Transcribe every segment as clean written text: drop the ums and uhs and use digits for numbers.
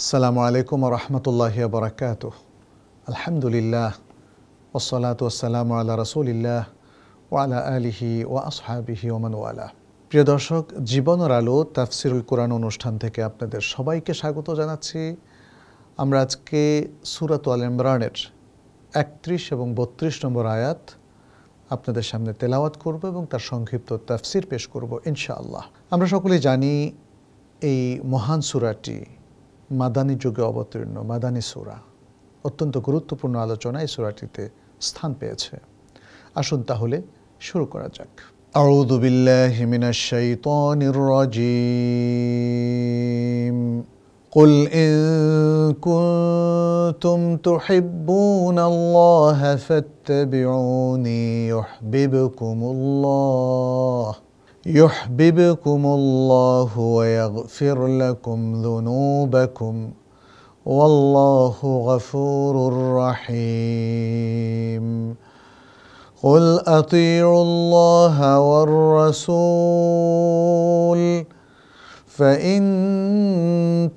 আসসালামু আলাইকুম ওয়া রাহমাতুল্লাহি ওয়া বারাকাতুহু। আলহামদুলিল্লাহ ওয়াসসালাতু ওয়াসসালামু আলা রাসূলিল্লাহ ওয়া আলা আলিহি ওয়া আসহাবিহি ওয়া মান ওয়ালা। প্রিয় দর্শক, জীবনের আলো তাফসিরুল কুরআন অনুষ্ঠান থেকে আপনাদের সবাইকে স্বাগত জানাচ্ছি। আমরা আজকে সূরা আল ইমরানের ৩১ এবং ৩২ নম্বর আয়াত আপনাদের সামনে তেলাওয়াত করব এবং তার সংক্ষিপ্ত তাফসির পেশ করব ইনশাআল্লাহ। আমরা সকলেই জানি এই মহান সূরাটি মাদানী যুগে অবতীর্ণ মাদানী সূরা, অত্যন্ত গুরুত্বপূর্ণ আলোচনা এই সূরাটিতে স্থান পেয়েছে। আসুন তাহলে শুরু করা যাক। আউযু বিল্লাহি মিনাশ শাইতানির রাজীম। কুল ইন কুনতুম তুহিব্বুনাল্লাহা ফাত্তাবিউনি ইউহিব্বুকুমুল্লাহ يحببكم الله ويغفر لكم ذنوبكم والله غفور رحيم قل أطيعوا الله والرسول فإن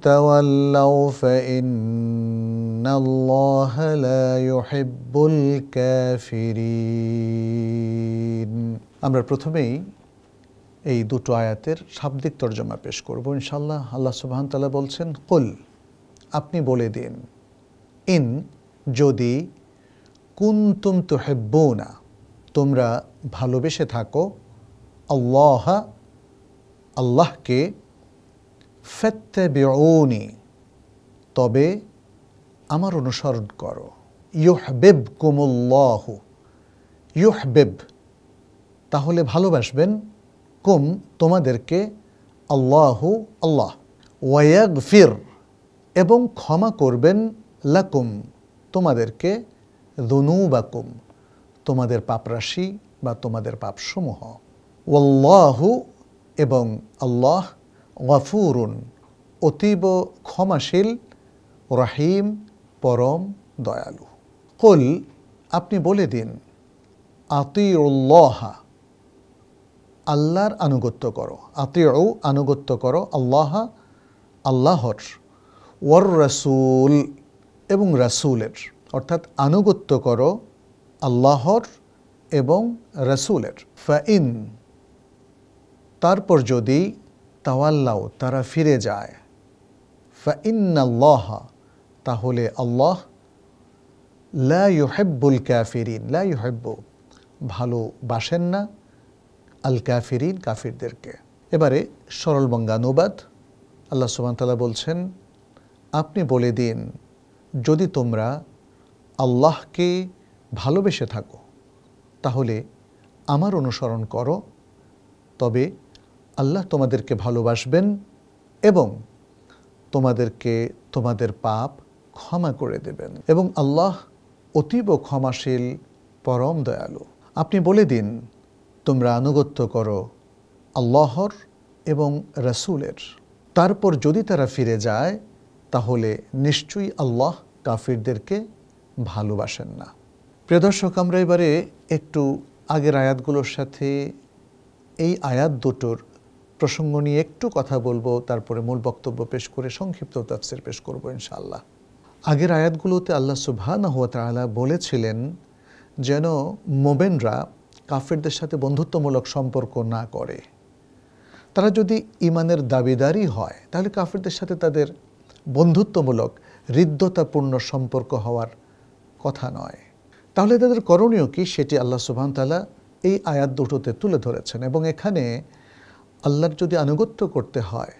تولوا فإن الله لا يحب الكافرين। আমরা প্রথমেই এই দুটো আয়াতের শাব্দিক তর্জমা পেশ করব ইনশাআল্লাহ। আল্লাহ সুবহানাহু ওয়া তাআলা বলছেন, কুল, আপনি বলে দিন, ইন, যদি, কুনতুম তুহিব্বুনা, তোমরা ভালোবেসে থাকো, আল্লাহ, আল্লাহকে, ফাত্তাবিউনি, তবে আমার অনুসরণ করো, ইউহিব্বুকুমুল্লাহু, ইউহিব্ব, তাহলে ভালোবাসবেন, কুম, তোমাদেরকে, আল্লাহু, আল্লাহ, ওয়ায়াগফির, এবং ক্ষমা করবেন, লাকুম, তোমাদেরকে, যুনুবাকুম, তোমাদের পাপরাশি বা তোমাদের পাপসমূহ, ওয়াল্লাহু, এবং আল্লাহ, গফুরুন, অতীব ক্ষমাশীল, রহিম, পরম দয়ালু। কুল, আপনি বলে দিন, আতিউল্লাহ, আল্লাহর আনুগত্য করো, আতিউ, আনুগত্য করো, আল্লাহ, আল্লাহর, ওয়ার রাসূল, এবং রাসূলের, অর্থাৎ আনুগত্য করো আল্লাহর এবং রাসূলের। ফাইন, তারপর যদি, তাওয়াল্লাও, তারা ফিরে যায়, ফাইন্নাল্লাহ, তাহলে আল্লাহ, লা ইউহিব্বুল কাফিরিন, লা ইউহিব্বু, ভালোবাসেন না, আল কাফিরিন, কাফিরদেরকে। এবারে সরল বঙ্গানুবাদ। আল্লাহ সুবহানাহু ওয়া তাআলা বলছেন, আপনি বলে দিন, যদি তোমরা আল্লাহকে ভালোবেসে থাকো তাহলে আমার অনুসরণ করো, তবে আল্লাহ তোমাদেরকে ভালোবাসবেন এবং তোমাদেরকে তোমাদের পাপ ক্ষমা করে দেবেন, এবং আল্লাহ অতীব ক্ষমাশীল, পরম দয়ালু। আপনি বলে দিন, তোমরা আনুগত্য করো আল্লাহর এবং রাসূলের, তারপর যদি তারা ফিরে যায় তাহলে নিশ্চয়ই আল্লাহ কাফিরদেরকে ভালোবাসেন না। প্রিয় দর্শক, আমরা এবারে একটু আগের আয়াতগুলোর সাথে এই আয়াত দুটোর প্রসঙ্গ নিয়ে একটু কথা বলবো, তারপরে মূল বক্তব্য পেশ করে সংক্ষিপ্ত তাফসীর পেশ করব ইনশাআল্লাহ। আগের আয়াতগুলোতে আল্লাহ সুবহানাহু ওয়া তাআলা বলেছিলেন যেন মুমিনরা কাফেরদের সাথে বন্ধুত্বমূলক সম্পর্ক না করে। তারা যদি ঈমানের দাবিদারই হয় তাহলে কাফেরদের সাথে তাদের বন্ধুত্বমূলক, হৃদ্যতাপূর্ণ সম্পর্ক হওয়ার কথা নয়। তাহলে তাদের করণীয় কি, সেটি আল্লাহ সুবহানাহু ওয়া তাআলা এই আয়াত দুটোতে তুলে ধরেছেন। এবং এখানে আল্লাহর যদি আনুগত্য করতে হয়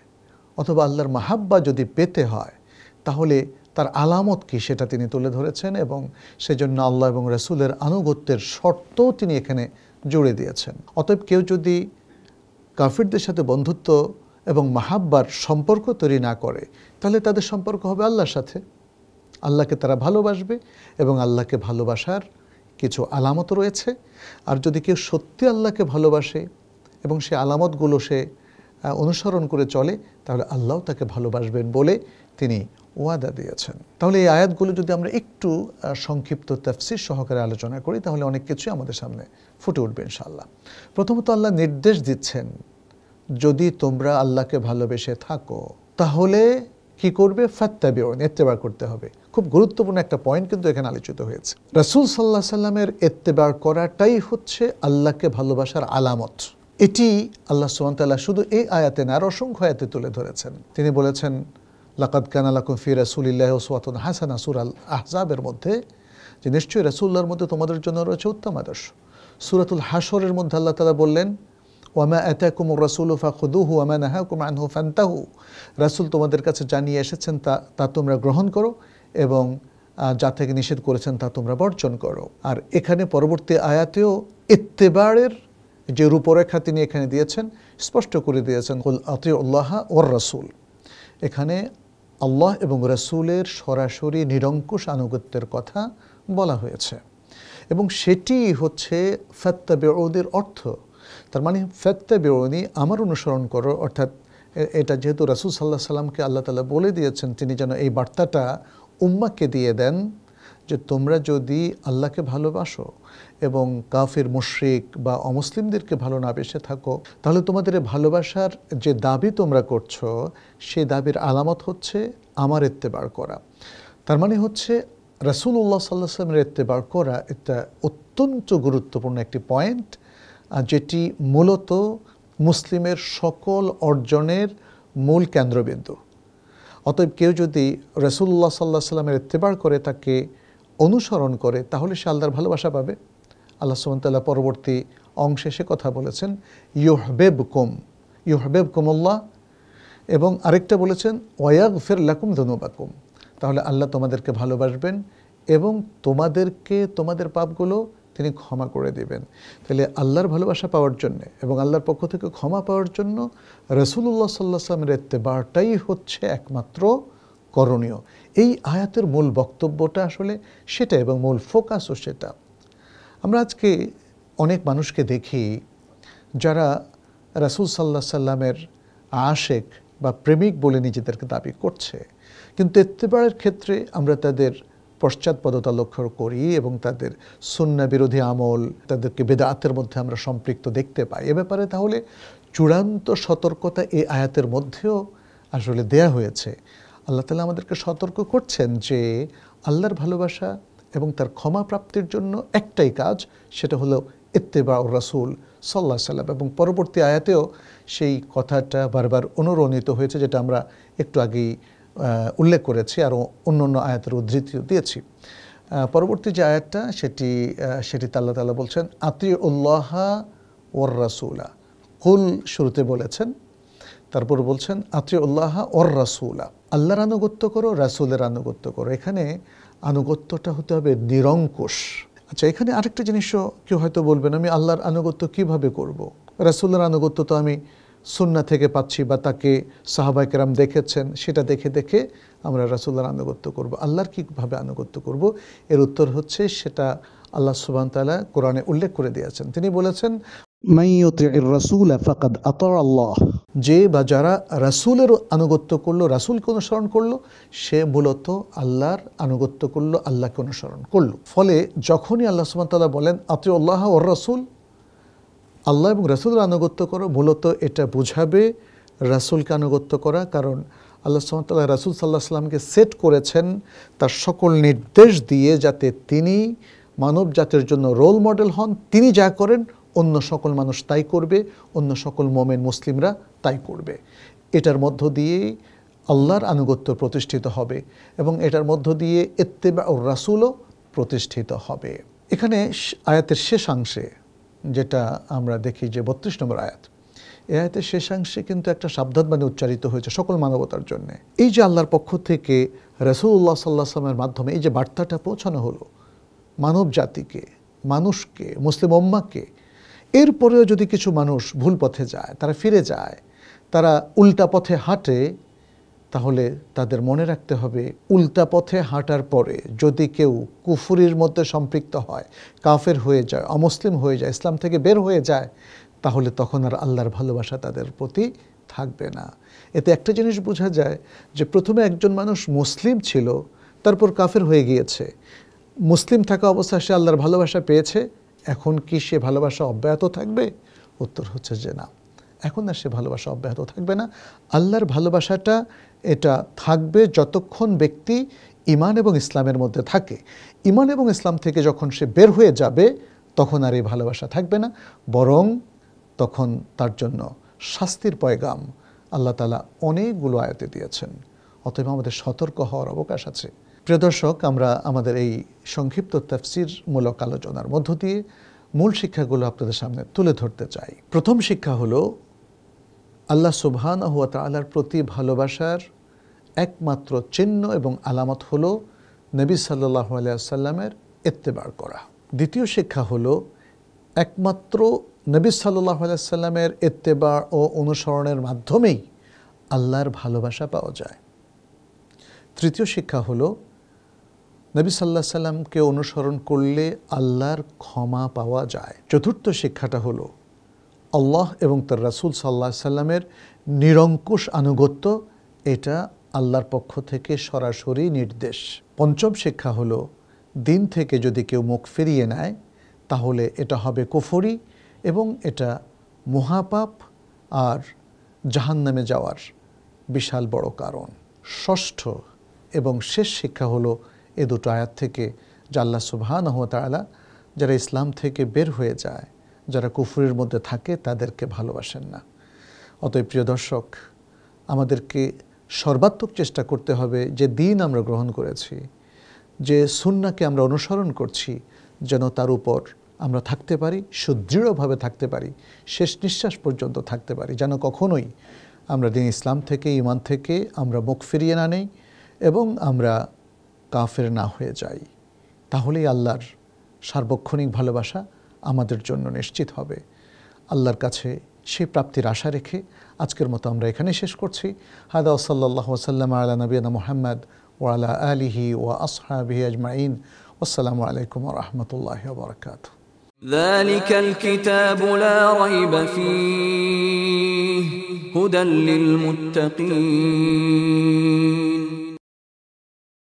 অথবা আল্লাহর মাহাব্বা যদি পেতে হয় তাহলে তার আলামত কি সেটা তিনি তুলে ধরেছেন, এবং সেজন্য আল্লাহ এবং রাসূলের আনুগত্যের শর্তও তিনি এখানে জুড়ে দিয়েছেন। অতএব কেউ যদি কাফিরদের সাথে বন্ধুত্ব এবং মাহাব্বার সম্পর্ক তৈরি না করে তাহলে তাদের সম্পর্ক হবে আল্লাহর সাথে। আল্লাহকে তারা ভালোবাসবে এবং আল্লাহকে ভালোবাসার কিছু আলামত রয়েছে। আর যদি কেউ সত্যি আল্লাহকে ভালোবাসে এবং সে আলামতগুলো সে অনুসরণ করে চলে তাহলে আল্লাহ তাকে ভালোবাসবেন বলে তিনি ওয়াদা দিয়েছেন। তাহলে এই আয়াতগুলো যদি আমরা একটু সংক্ষিপ্ত তাফসীর সহকারে আলোচনা করি তাহলে অনেক কিছুই আমাদের সামনে ফুটে উঠবে ইনশাআল্লাহ। প্রথমত আল্লাহ নির্দেশ দিচ্ছেন, যদি তোমরা আল্লাহকে ভালোবেসে থাকো তাহলে কি করবে? ফাত্তাবিউন, ইত্তেবা করতে হবে। খুব গুরুত্বপূর্ণ একটা পয়েন্ট কিন্তু এখানে আলোচিত হয়েছে। রাসূল সাল্লাল্লাহু আলাইহি সাল্লামের ইত্তেবা করাটাই হচ্ছে আল্লাহকে ভালোবাসার আলামত। এটি আল্লাহ সুবহানাহু ওয়া তাআলা শুধু এই আয়াতে না, আরও অসংখ্য আয়াতে তুলে ধরেছেন। তিনি বলেছেন, লাকাদ কানা লাকুম ফি রাসূলিল্লাহি উসওয়াতুন হাসানাহ, সূরা আল আহজাবের মধ্যে, যে নিশ্চয়ই রাসূলুল্লাহর মধ্যে তোমাদের জন্য রয়েছে উত্তম আদর্শ। সূরাতুল হাশরের মধ্যে আল্লাহ তাআলা বললেন, ওয়ামা আতাকুমুর রাসূলু ফাখুযুহু ওয়ামা নাহাকুম আনহু ফান্তাহু, রাসূল তোমাদের কাছে জানিয়ে এসেছেন তা তোমরা গ্রহণ করো, এবং যা থেকে নিষেধ করেছেন তা তোমরা বর্জন করো। আর এখানে পরবর্তী আয়াতেও ইত্তেবারের যে রূপরেখা তিনি এখানে দিয়েছেন, স্পষ্ট করে দিয়েছেন, কুল আতিউল্লাহ ওয়ার রাসূল। এখানে আল্লাহ এবং রাসূলের সরাসরি নিরঙ্কুশ আনুগত্যের কথা বলা হয়েছে, এবং সেটি হচ্ছে ফাত্তাবিউনের অর্থ। তার মানে ফাত্তাবিউনি, আমার অনুসরণ করো, অর্থাৎ এটা যেহেতু রাসূল সাল্লাল্লাহু আলাইহি সাল্লামকে আল্লাহ তাআলা বলে দিয়েছেন, তিনি যেন এই বার্তাটা উম্মাহকে দিয়ে দেন যে তোমরা যদি আল্লাহকে ভালোবাসো এবং কাফির মুশরিক বা অমুসলিমদেরকে ভালো না বেসে থাকো, তাহলে তোমাদের ভালোবাসার যে দাবি তোমরা করছো, সেই দাবির আলামত হচ্ছে আমার ইত্তেবা করা। তার মানে হচ্ছে রাসূলুল্লাহ সাল্লাল্লাহু আলাইহি ওয়াসাল্লামের ইত্তেবা করা এটা অত্যন্ত গুরুত্বপূর্ণ একটি পয়েন্ট, যেটি মূলত মুসলিমের সকল অর্জনের মূল কেন্দ্রবিন্দু। অতএব কেউ যদি রাসূলুল্লাহ সাল্লাল্লাহু আলাইহি ওয়াসাল্লামের ইত্তেবা করে, তাকে অনুসরণ করে, তাহলে সে আল্লাহর ভালোবাসা পাবে। আল্লাহ সুবহানাহু ওয়া তাআলা পরবর্তী অংশে সে কথা বলেছেন, ইউহিব্বুকুমুল্লাহ, এবং আরেকটা বলেছেন ওয়ায়াগফির লাকুম যুনুবাকুম, তাহলে আল্লাহ তোমাদেরকে ভালোবাসবেন এবং তোমাদেরকে তোমাদের পাপগুলো তিনি ক্ষমা করে দিবেন। তাহলে আল্লাহর ভালোবাসা পাওয়ার জন্য এবং আল্লাহর পক্ষ থেকে ক্ষমা পাওয়ার জন্য রাসূলুল্লাহ সাল্লাল্লাহু আলাইহি ওয়াসাল্লামের ইত্তেবাটাই হচ্ছে একমাত্র করণীয়। এই আয়াতের মূল বক্তব্যটা আসলে সেটা, এবং মূল ফোকাসও সেটা। আমরা আজকে অনেক মানুষকে দেখি যারা রাসূল সাল্লাল্লাহু আলাইহি সাল্লামের আশেক বা প্রেমিক বলে নিজেদেরকে দাবি করছে, কিন্তু ইত্তেবারের ক্ষেত্রে আমরা তাদের পশ্চাৎপদতা লক্ষ্য করি এবং তাদের সুন্নাহ বিরোধী আমল, তাদেরকে বেদাতের মধ্যে আমরা সম্পৃক্ত দেখতে পাই। এ ব্যাপারে তাহলে চূড়ান্ত সতর্কতা এই আয়াতের মধ্যেও আসলে দেয়া হয়েছে। আল্লাহ তাআলা আমাদেরকে সতর্ক করছেন যে আল্লাহর ভালোবাসা এবং তার ক্ষমা প্রাপ্তির জন্য একটাই কাজ, সেটা হলো ইত্তেবাউর রাসূল সাল্লাল্লাহু আলাইহি ওয়াসাল্লাম। এবং পরবর্তী আয়াতেও সেই কথাটা বারবার অনুরণিত হয়েছে, যেটা আমরা একটু আগেই উল্লেখ করেছি, আর অন্য আয়াতের উদ্ধৃতিও দিয়েছি। পরবর্তী যে আয়াতটা সেটিতে আল্লাহ তাআলা বলছেন আতিউল্লাহ ওয়ার রাসূলা, কুল শুরুতে বলেছেন, তারপর বলছেন আতিউল্লাহ ওয়ার রাসূলা, আল্লাহর আনুগত্য করো, রাসূলের আনুগত্য করো। এখানে আনুগত্যটা হতে হবে নিরঙ্কুশ। আচ্ছা, এখানে আরেকটা জিনিসও কেউ হয়তো বলবেন, আমি আল্লাহর আনুগত্য কিভাবে করব? রাসূলের আনুগত্য তো আমি সুন্নাহ থেকে পাচ্ছি, বা তাকে সাহাবায়ে কেরাম দেখেছেন, সেটা দেখে দেখে আমরা রাসূলের আনুগত্য করব। আল্লাহর কীভাবে আনুগত্য করব? এর উত্তর হচ্ছে সেটা আল্লাহ সুবহানাহু ওয়া তাআলা কোরআনে উল্লেখ করে দিয়েছেন। তিনি বলেছেন, মান ইউতি'র রাসূলা ফাকাদ আতা আল্লাহ, যে বা যারা রাসূলের আনুগত্য করলো, রাসূলকে অনুসরণ করলো, সে মূলত আল্লাহর আনুগত্য করলো, আল্লাহকে অনুসরণ করলো। ফলে যখনই আল্লাহ সুবহানাহু ওয়া তাআলা বলেন আতিউল্লাহ ওয়ার রাসূল, আল্লাহ এবং রাসূলের আনুগত্য করো, মূলত এটা বোঝাবে রাসূলকে আনুগত্য করা। কারণ আল্লাহ সুবহানাহু ওয়া তাআলা রাসূল সাল্লাল্লাহু আলাইহি ওয়াসাল্লামকে সেট করেছেন তার সকল নির্দেশ দিয়ে, যাতে তিনি মানব জাতির জন্য রোল মডেল হন। তিনি যা করেন অন্য সকল মানুষ তাই করবে, অন্য সকল মুমিন মুসলিমরা তাই করবে। এটার মধ্য দিয়ে আল্লাহর আনুগত্য প্রতিষ্ঠিত হবে এবং এটার মধ্য দিয়ে ইত্তেবাউর রাসূলও প্রতিষ্ঠিত হবে। এখানে আয়াতের শেষাংশে যেটা আমরা দেখি যে 32 নম্বর আয়াত, এই আয়াতের শেষাংশে কিন্তু একটা সাবধানবাণী উচ্চারিত হয়েছে সকল মানবতার জন্য। এই যে আল্লাহর পক্ষ থেকে রাসূলুল্লাহ সাল্লাল্লাহু আলাইহি ওয়াসাল্লামের মাধ্যমে এই যে বার্তাটা পৌঁছানো হলো মানব জাতিকে, মানুষকে, মুসলিম উম্মাহকে, এরপরেও যদি কিছু মানুষ ভুল পথে যায়, তারা ফিরে যায়, তারা উল্টা পথে হাঁটে, তাহলে তাদের মনে রাখতে হবে উল্টা পথে হাঁটার পরে যদি কেউ কুফরির মধ্যে সম্পৃক্ত হয়, কাফের হয়ে যায়, অমুসলিম হয়ে যায়, ইসলাম থেকে বের হয়ে যায়, তাহলে তখন আর আল্লাহর ভালোবাসা তাদের প্রতি থাকবে না। এতে একটা জিনিস বোঝা যায় যে প্রথমে একজন মানুষ মুসলিম ছিল, তারপর কাফের হয়ে গিয়েছে, মুসলিম থাকা অবস্থায় সে আল্লাহর ভালোবাসা পেয়েছে, এখন কি সে ভালোবাসা অব্যাহত থাকবে? উত্তর হচ্ছে যে না। এখন আর সে ভালোবাসা অব্যাহত থাকবে না। আল্লাহর ভালোবাসাটা এটা থাকবে যতক্ষণ ব্যক্তি ঈমান এবং ইসলামের মধ্যে থাকে। ঈমান এবং ইসলাম থেকে যখন সে বের হয়ে যাবে তখন আর এই ভালোবাসা থাকবে না, বরং তখন তার জন্য শাস্তির পয়গাম আল্লাহ তাআলা অনেকগুলো আয়াতে দিয়েছেন। অতএব আমাদের সতর্ক হওয়ার অবকাশ আছে। প্রিয় দর্শক, আমরা আমাদের এই সংক্ষিপ্ত তাফসীরমূলক আলোচনার মধ্য দিয়ে মূল শিক্ষাগুলো আপনাদের সামনে তুলে ধরতে চাই। প্রথম শিক্ষা হলো আল্লাহ সুবহানাহু ওয়া তাআলার প্রতি ভালোবাসার একমাত্র চিহ্ন এবং আলামত হলো নবী সাল্লাল্লাহু আলাইহি ওয়াসাল্লামের ইত্তেবা করা। দ্বিতীয় শিক্ষা হলো একমাত্র নবী সাল্লাল্লাহু আলাইহি ওয়াসাল্লামের ইত্তেবা ও অনুসরণের মাধ্যমেই আল্লাহর ভালোবাসা পাওয়া যায়। তৃতীয় শিক্ষা হলো নবী সাল্লাল্লাহু আলাইহি ওয়াসাল্লামকে অনুসরণ করলে আল্লাহর ক্ষমা পাওয়া যায়। চতুর্থ শিক্ষাটা হলো আল্লাহ এবং তার রাসূল সাল্লাল্লাহু আলাইহি ওয়াসাল্লামের নিরঙ্কুশ আনুগত্য, এটা আল্লাহর পক্ষ থেকে সরাসরি নির্দেশ। পঞ্চম শিক্ষা হলো দিন থেকে যদি কেউ মুখ ফিরিয়ে নেয় তাহলে এটা হবে কুফরি এবং এটা মহাপাপ আর জাহান্নামে যাওয়ার বিশাল বড় কারণ। ষষ্ঠ এবং শেষ শিক্ষা হলো এ দুটো আয়াত থেকে যে আল্লাহ সুবহানাহু ওয়া তাআলা যারা ইসলাম থেকে বের হয়ে যায়, যারা কুফরের মধ্যে থাকে, তাদেরকে ভালোবাসেন না। অতএব প্রিয় দর্শক, আমাদেরকে সর্বাত্মক চেষ্টা করতে হবে যে দিন আমরা গ্রহণ করেছি, যে সুন্নাহকে আমরা অনুসরণ করছি, যেন তার উপর আমরা থাকতে পারি, সুদৃঢ়ভাবে থাকতে পারি, শেষ নিঃশ্বাস পর্যন্ত থাকতে পারি, যেন কখনোই আমরা দিন ইসলাম থেকে, ঈমান থেকে আমরা মুখ ফিরিয়ে না নেই এবং আমরা কাফের না হয়ে যাই। তাহলেই আল্লাহর সার্বক্ষণিক ভালোবাসা আমাদের জন্য নিশ্চিত হবে। আল্লাহর কাছে সেই প্রাপ্তির আশা রেখে আজকের মতো আমরা এখানে শেষ করছি। হাদা ওয়া সাল্লাল্লাহু ওয়া সাল্লামা আলা নবিয়িনা মুহাম্মদ ওয়া আলা আলিহি ওয়া আসহাবিহি আজমাইন। আসসালামু আলাইকুম ওয়া রাহমাতুল্লাহি ওয়া বারাকাতুহু। ذلك الكتاب لا ريب فيه هدى للمتقين